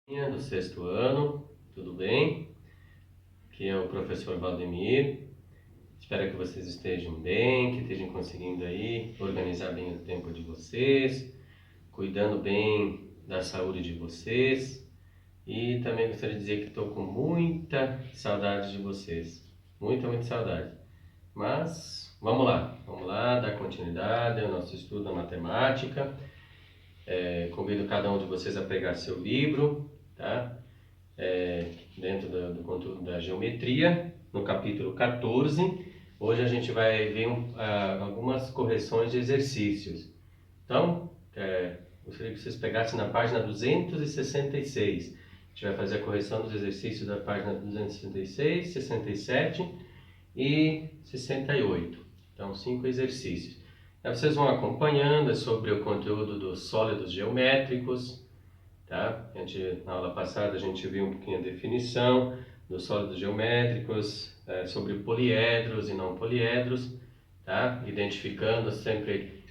Do sexto ano, tudo bem? Aqui é o professor Valdemir. Espero que vocês estejam bem, que estejam conseguindo aí organizar bem o tempo de vocês, cuidando bem da saúde de vocês. E também gostaria de dizer que estou com muita saudade de vocês, muita saudade. Mas vamos lá dar continuidade ao nosso estudo da matemática. Convido cada um de vocês a pegar seu livro, tá? Dentro do conteúdo da geometria, no capítulo 14. Hoje a gente vai ver algumas correções de exercícios. Então, gostaria que vocês pegassem na página 266. A gente vai fazer a correção dos exercícios da página 266, 67 e 68. Então, 5 exercícios. Aí vocês vão acompanhando, sobre o conteúdo dos sólidos geométricos. Tá? Na aula passada a gente viu um pouquinho a definição dos sólidos geométricos, sobre poliedros e não poliedros, tá? Identificando sempre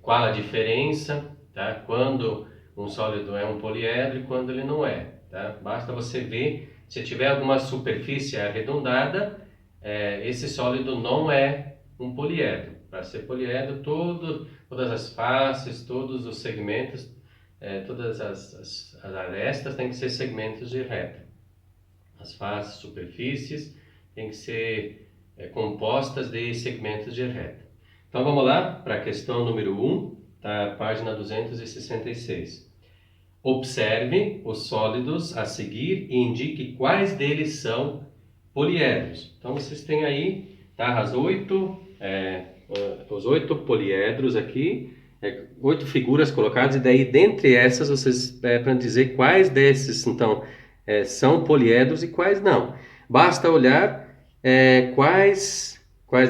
qual a diferença, tá? Quando um sólido é um poliedro e quando ele não é. Tá? Basta você ver, se tiver alguma superfície arredondada, esse sólido não é um poliedro. Para ser poliedro, todas as faces, todos os segmentos, todas as arestas têm que ser segmentos de reta. As faces, superfícies, têm que ser compostas de segmentos de reta. Então vamos lá para a questão número 1, da página 266. Observe os sólidos a seguir e indique quais deles são poliedros. Então vocês têm aí, tá, os 8 poliedros aqui, 8 figuras colocadas, e daí dentre essas vocês para dizer quais desses então são poliedros e quais não. Basta olhar quais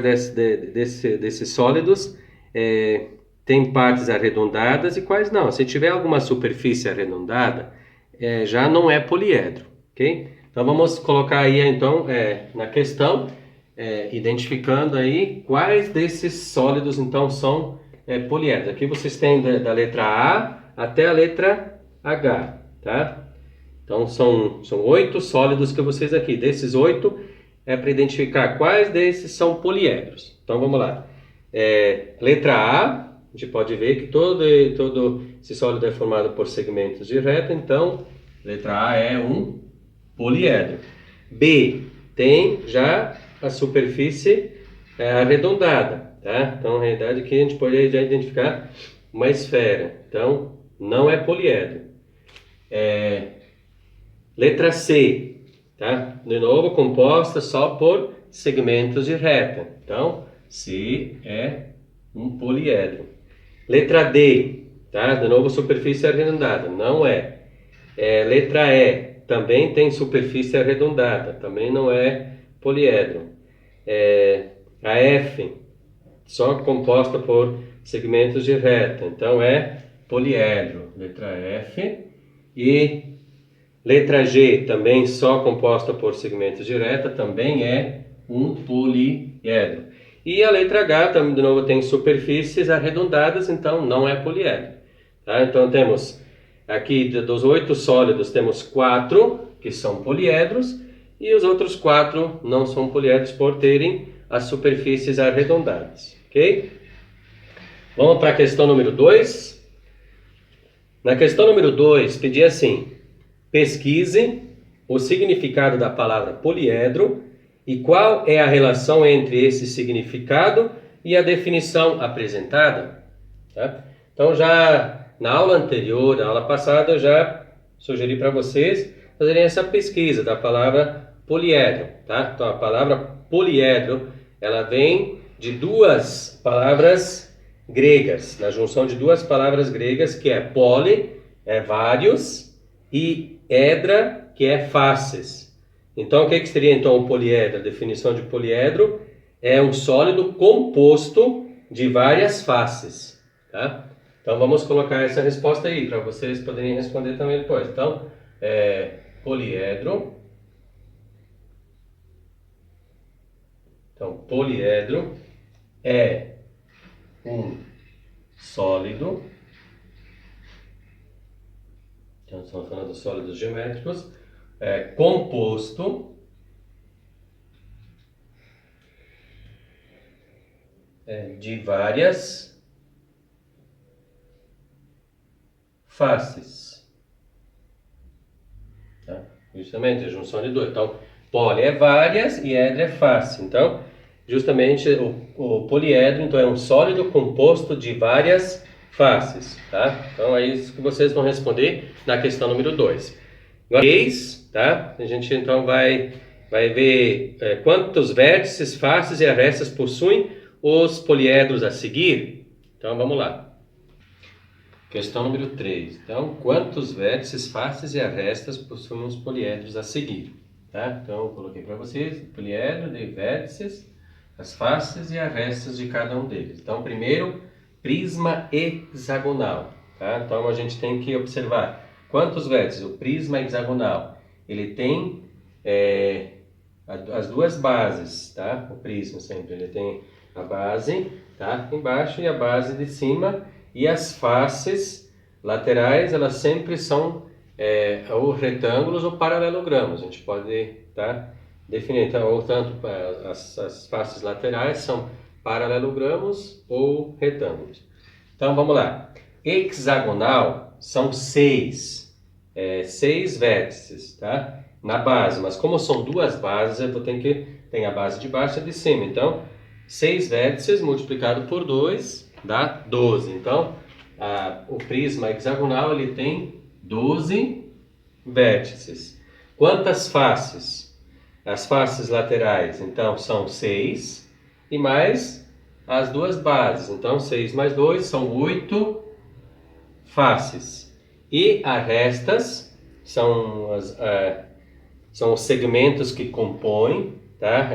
desses sólidos tem partes arredondadas e quais não. Se tiver alguma superfície arredondada, já não é poliedro, ok? Então vamos colocar aí então na questão, identificando aí quais desses sólidos então são poliedros. Aqui vocês têm da letra A até a letra H, tá? Então são 8 sólidos que vocês aqui. Desses 8 é para identificar quais desses são poliedros. Então vamos lá. Letra A, a gente pode ver que todo esse sólido é formado por segmentos de reta, então letra A é um poliedro. B, tem já a superfície arredondada, tá? Então, na realidade, aqui a gente pode já identificar uma esfera. Então, não é poliedro. Letra C, tá? De novo, composta só por segmentos de reta. Então, C é um poliedro. Letra D, tá? De novo, superfície arredondada. Não é. Letra E, também tem superfície arredondada. Também não é poliedro. A F, só composta por segmentos de reta. Então, é poliedro. Letra F. E letra G, também só composta por segmentos de reta, também é um poliedro. E a letra H, também, de novo, tem superfícies arredondadas, então não é poliedro. Tá? Então temos aqui, dos 8 sólidos, temos 4 que são poliedros, e os outros 4 não são poliedros por terem as superfícies arredondadas. Ok? Vamos para a questão número 2. Na questão número 2, pedi assim: pesquise o significado da palavra poliedro e qual é a relação entre esse significado e a definição apresentada. Tá? Então, já na aula anterior, na aula passada, eu já sugeri para vocês fazerem essa pesquisa da palavra poliedro. Tá? Então, a palavra poliedro, ela vem de duas palavras gregas, na junção de duas palavras gregas, que é poli, vários, e edra, que é faces. Então, o que seria então o poliedro? A definição de poliedro é um sólido composto de várias faces. Tá? Então, vamos colocar essa resposta aí, para vocês poderem responder também depois. Então, poliedro. Então, poliedro é um sólido Então, estamos falando dos sólidos geométricos, composto de várias faces. Tá? Justamente, a junção de dois. Então, poli é várias e edro é face. Então, justamente o poliedro então, é um sólido composto de várias faces. Tá? Então, é isso que vocês vão responder na questão número 2. Agora, tá? A gente então vai ver quantos vértices, faces e arestas possuem os poliedros a seguir. Então, vamos lá. Questão número 3. Então, quantos vértices, faces e arestas possuem os poliedros a seguir? Tá? Então, eu coloquei para vocês o poliedro de vértices, as faces e arestas de cada um deles. Então, primeiro, prisma hexagonal. Tá? Então, a gente tem que observar quantos vértices. O prisma hexagonal, ele tem as duas bases, tá? O prisma sempre, ele tem a base, tá? Embaixo e a base de cima. E as faces laterais, elas sempre são ou retângulos ou paralelogramos. A gente pode definir, então, ou tanto as faces laterais são paralelogramos ou retângulos. Então, vamos lá. Hexagonal são 6 vértices, tá? Na base, mas como são duas bases, eu vou ter que tem a base de baixo e de cima. Então, 6 vértices multiplicado por 2 dá 12. Então, o prisma hexagonal ele tem 12 vértices. Quantas faces? As faces laterais, então, são 6 e mais as duas bases. Então, 6 mais 2 são 8 faces. E arestas são os segmentos que compõem, tá?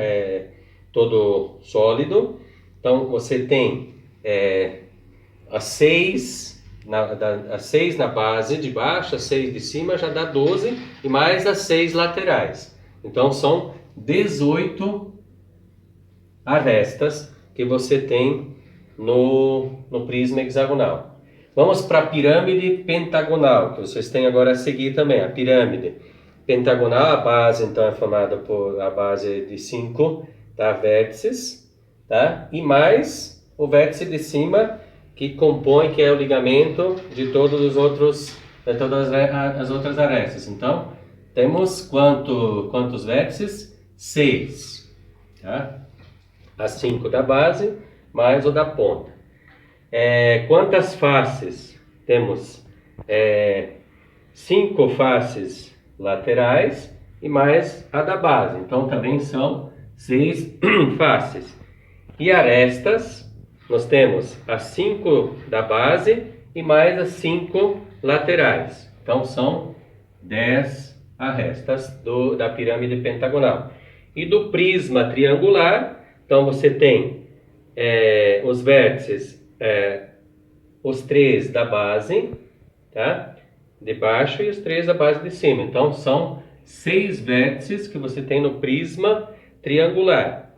Todo sólido. Então, você tem as 6 na base de baixo, as 6 de cima já dá 12 e mais as 6 laterais. Então, são 18 arestas que você tem no prisma hexagonal. Vamos para a pirâmide pentagonal, que vocês têm agora a seguir também. A pirâmide pentagonal, a base então é formada por a base de 5 vértices, tá? E mais o vértice de cima que compõe, que é o ligamento de todos os outros, todas as outras arestas. Então, temos quantos vértices? 6, tá? As 5 da base mais o da ponta. Quantas faces? Temos 5 faces laterais e mais a da base. Então, também são 6 faces. E arestas, nós temos as 5 da base e mais as 5 laterais. Então, são 10 arestas da pirâmide pentagonal. E do prisma triangular, então você tem os vértices, os 3 da base, tá? De baixo e os 3 da base de cima. Então, são 6 vértices que você tem no prisma triangular.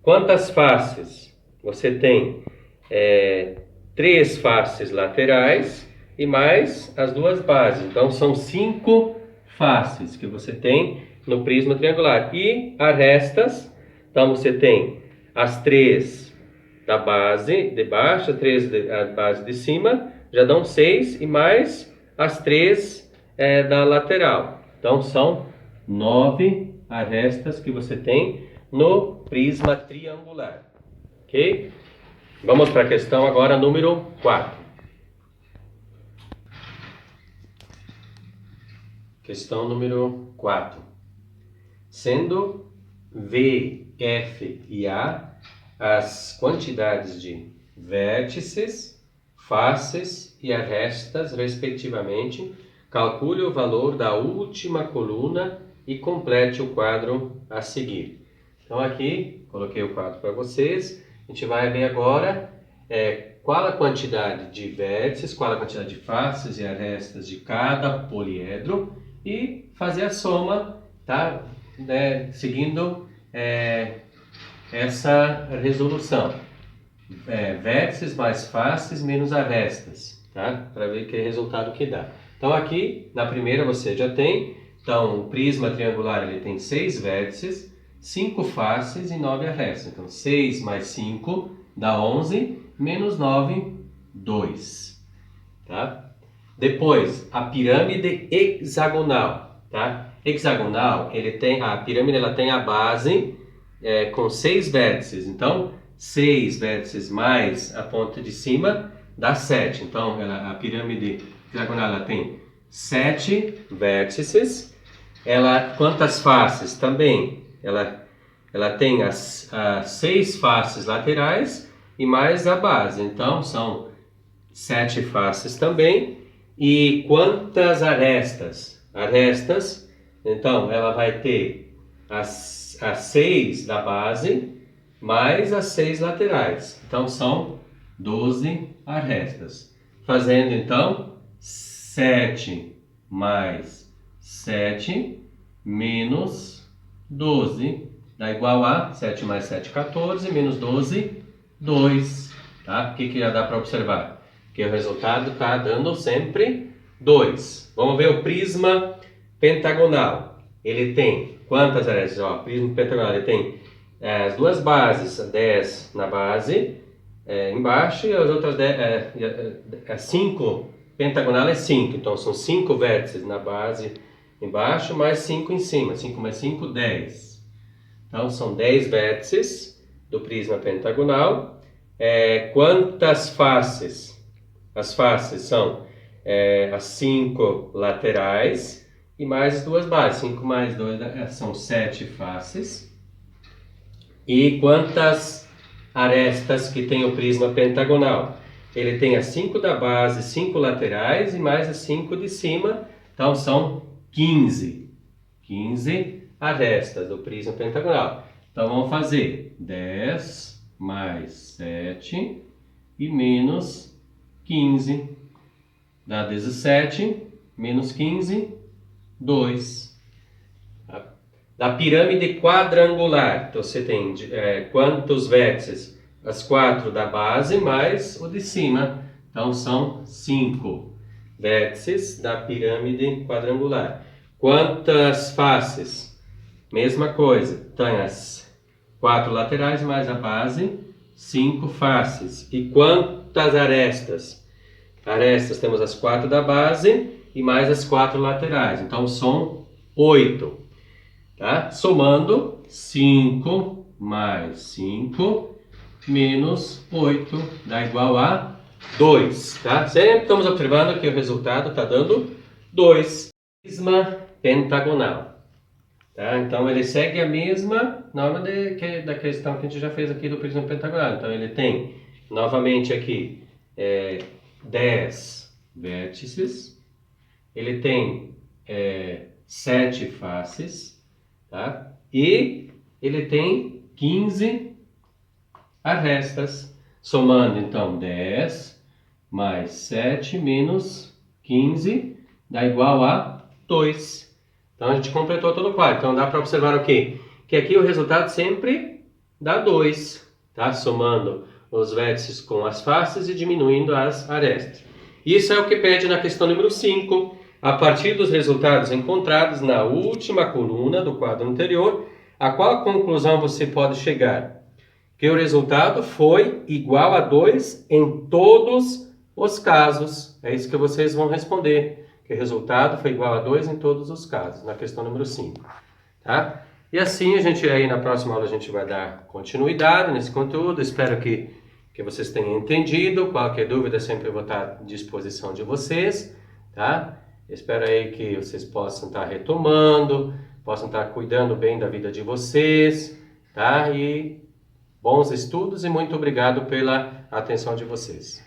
Quantas faces? Você tem 3 faces laterais e mais as duas bases. Então, são 5 faces que você tem no prisma triangular. E arestas, então você tem as 3 da base de baixo, as 3 da base de cima, já dão 6 e mais as 3 da lateral. Então, são 9 arestas que você tem no prisma triangular. Ok? Vamos para a questão agora número 4. Questão número 4. Sendo V, F e A as quantidades de vértices, faces e arestas, respectivamente, calcule o valor da última coluna e complete o quadro a seguir. Então aqui, coloquei o quadro para vocês. A gente vai ver agora qual a quantidade de vértices, qual a quantidade de faces e arestas de cada poliedro e fazer a soma, tá? Seguindo essa resolução. Vértices mais faces menos arestas, tá? Para ver que resultado que dá. Então aqui, na primeira você já tem, então o prisma triangular ele tem 6 vértices, 5 faces e 9 arestas. Então 6 mais 5 dá 11, menos 9, 2. Tá? Depois, a pirâmide hexagonal. Tá? Hexagonal, a pirâmide ela tem a base com 6 vértices. Então, 6 vértices mais a ponta de cima dá 7. Então, a pirâmide hexagonal ela tem 7 vértices. Quantas faces? Também, ela tem as 6 faces laterais e mais a base. Então, são 7 faces também. E quantas arestas? Arestas, então, ela vai ter as 6 da base mais as 6 laterais. Então, são 12 arestas. Fazendo, então, 7 mais 7 menos 12 dá igual a 7 mais 7, 14, menos 12, 2. Tá? O que já dá para observar? Que o resultado está dando sempre 2. Vamos ver o prisma pentagonal. Ele tem quantas arestas? O prisma pentagonal ele tem as duas bases, 10 na base embaixo e as outras 5. Pentagonal é 5, então são 5 vértices na base embaixo mais 5 em cima. 5 mais 5, 10. Então são 10 vértices do prisma pentagonal. Quantas faces? As faces são as 5 laterais e mais as duas bases. 5 mais 2 são 7 faces. E quantas arestas que tem o prisma pentagonal? Ele tem as 5 da base, 5 laterais e mais as 5 de cima. Então são 15. 15 arestas do prisma pentagonal. Então vamos fazer 10 mais 7 e menos 15. Dá 17, menos 15, 2. Da pirâmide quadrangular, então você tem quantos vértices? As 4 da base mais o de cima. Então são 5 vértices da pirâmide quadrangular. Quantas faces? Mesma coisa. Tem as 4 laterais mais a base, 5 faces. E quantas arestas? Arestas temos as 4 da base e mais as 4 laterais. Então são 8. Tá? Somando 5 mais 5 menos 8 dá igual a 2. Tá? Sempre estamos observando que o resultado está dando 2. Prisma pentagonal. Tá? Então ele segue a mesma norma da questão que a gente já fez aqui do prisma pentagonal. Então ele tem novamente aqui 10 vértices, ele tem 7 faces, tá? E ele tem 15 arestas, somando então 10 mais 7 menos 15 dá igual a 2. Então a gente completou todo o quadro. Então dá para observar o quê? Que aqui o resultado sempre dá 2, tá? Somando os vértices com as faces e diminuindo as arestas. Isso é o que pede na questão número 5. A partir dos resultados encontrados na última coluna do quadro anterior, a qual conclusão você pode chegar? Que o resultado foi igual a 2 em todos os casos. É isso que vocês vão responder. Que o resultado foi igual a 2 em todos os casos, na questão número 5. Tá? E assim, aí na próxima aula a gente vai dar continuidade nesse conteúdo. Espero que vocês tenham entendido. Qualquer dúvida sempre vou estar à disposição de vocês. Tá? Espero aí que vocês possam estar retomando, possam estar cuidando bem da vida de vocês, tá? E bons estudos e muito obrigado pela atenção de vocês.